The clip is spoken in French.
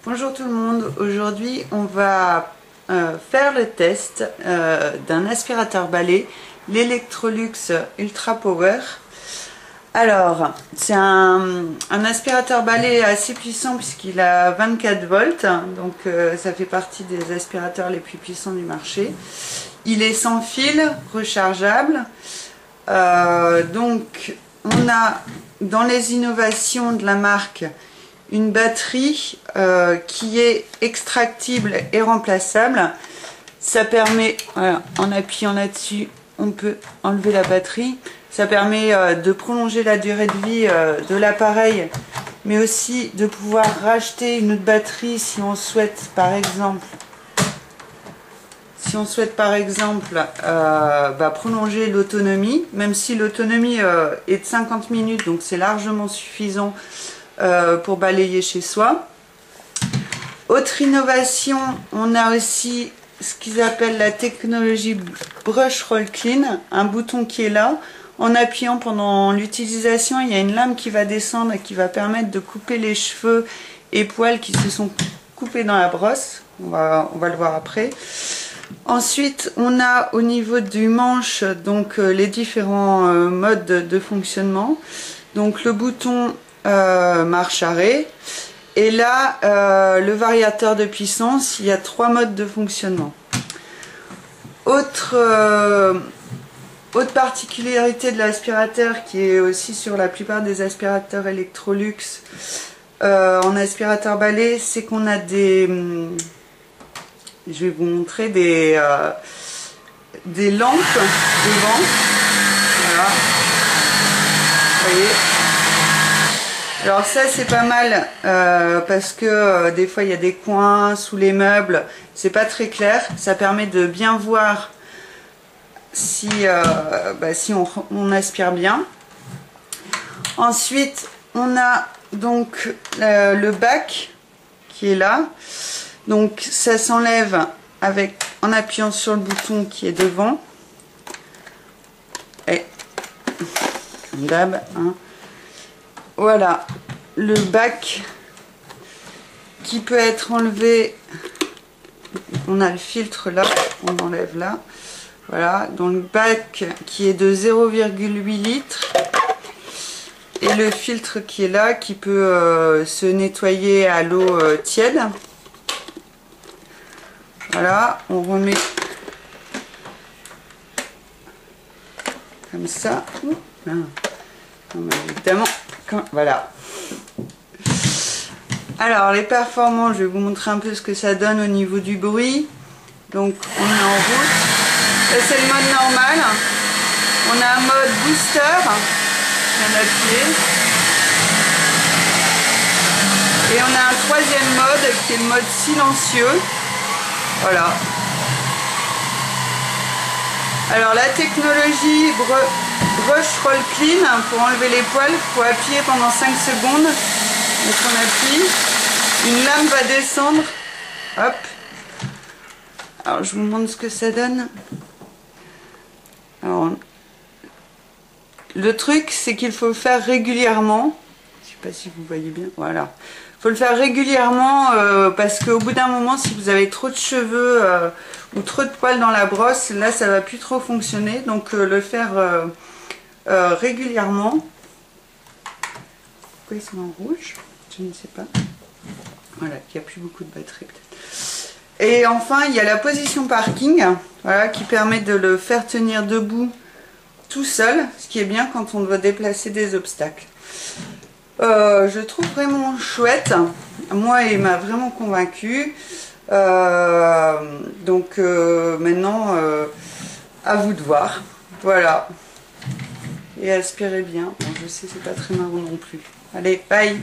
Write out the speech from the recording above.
Bonjour tout le monde, aujourd'hui on va faire le test d'un aspirateur balai, l'Electrolux Ultra Power. Alors, c'est un aspirateur balai assez puissant puisqu'il a 24 volts, donc ça fait partie des aspirateurs les plus puissants du marché. Il est sans fil, rechargeable, donc on a dans les innovations de la marque une batterie qui est extractible et remplaçable. Ça permet, voilà, en appuyant là-dessus, on peut enlever la batterie. Ça permet de prolonger la durée de vie de l'appareil, mais aussi de pouvoir racheter une autre batterie si on souhaite, par exemple, prolonger l'autonomie, même si l'autonomie est de 50 minutes, donc c'est largement suffisant pour balayer chez soi. Autre innovation, on a aussi ce qu'ils appellent la technologie Brush Roll Clean, un bouton qui est là. En appuyant pendant l'utilisation, il y a une lame qui va descendre et qui va permettre de couper les cheveux et poils qui se sont coupés dans la brosse. On va le voir après. Ensuite, on a au niveau du manche donc les différents modes de fonctionnement. Donc le bouton marche arrêt, et là le variateur de puissance. Il y a 3 modes de fonctionnement. Autre particularité de l'aspirateur, qui est aussi sur la plupart des aspirateurs Electrolux en aspirateur balai, c'est qu'on a des... je vais vous montrer des lampes devant. Voilà. Vous voyez. Alors ça c'est pas mal parce que des fois il y a des coins sous les meubles, c'est pas très clair. Ça permet de bien voir si on aspire bien. Ensuite on a donc le bac qui est là. Donc ça s'enlève en appuyant sur le bouton qui est devant. Et comme d'hab, hein. Voilà le bac qui peut être enlevé. On a le filtre là, on enlève là. Voilà, dans le bac qui est de 0,8 litres. Et le filtre qui est là, qui peut se nettoyer à l'eau tiède. Voilà, on remet comme ça. Évidemment, voilà. Alors les performances, je vais vous montrer un peu ce que ça donne au niveau du bruit. Donc on est en route. Là c'est le mode normal. On a un mode booster, je viens d'appuyer. Et on a un 3e mode qui est le mode silencieux. Voilà. Alors la technologie Brush Roll Clean, pour enlever les poils, il faut appuyer pendant 5 secondes. Donc on appuie, une lame va descendre. Hop. Alors je vous montre ce que ça donne. Alors, le truc c'est qu'il faut le faire régulièrement. Je ne sais pas si vous voyez bien. Voilà. Faut le faire régulièrement parce qu'au bout d'un moment, si vous avez trop de cheveux ou trop de poils dans la brosse, là ça va plus trop fonctionner. Donc le faire régulièrement. Pourquoi ils sont en rouge? Je ne sais pas. Voilà, il n'y a plus beaucoup de batterie peut-être. Et enfin, il y a la position parking, voilà, qui permet de le faire tenir debout tout seul, ce qui est bien quand on doit déplacer des obstacles. Je trouve vraiment chouette. Moi, il m'a vraiment convaincu. Donc maintenant, à vous de voir. Voilà. Et aspirez bien. Bon, je sais, c'est pas très marrant non plus. Allez, bye!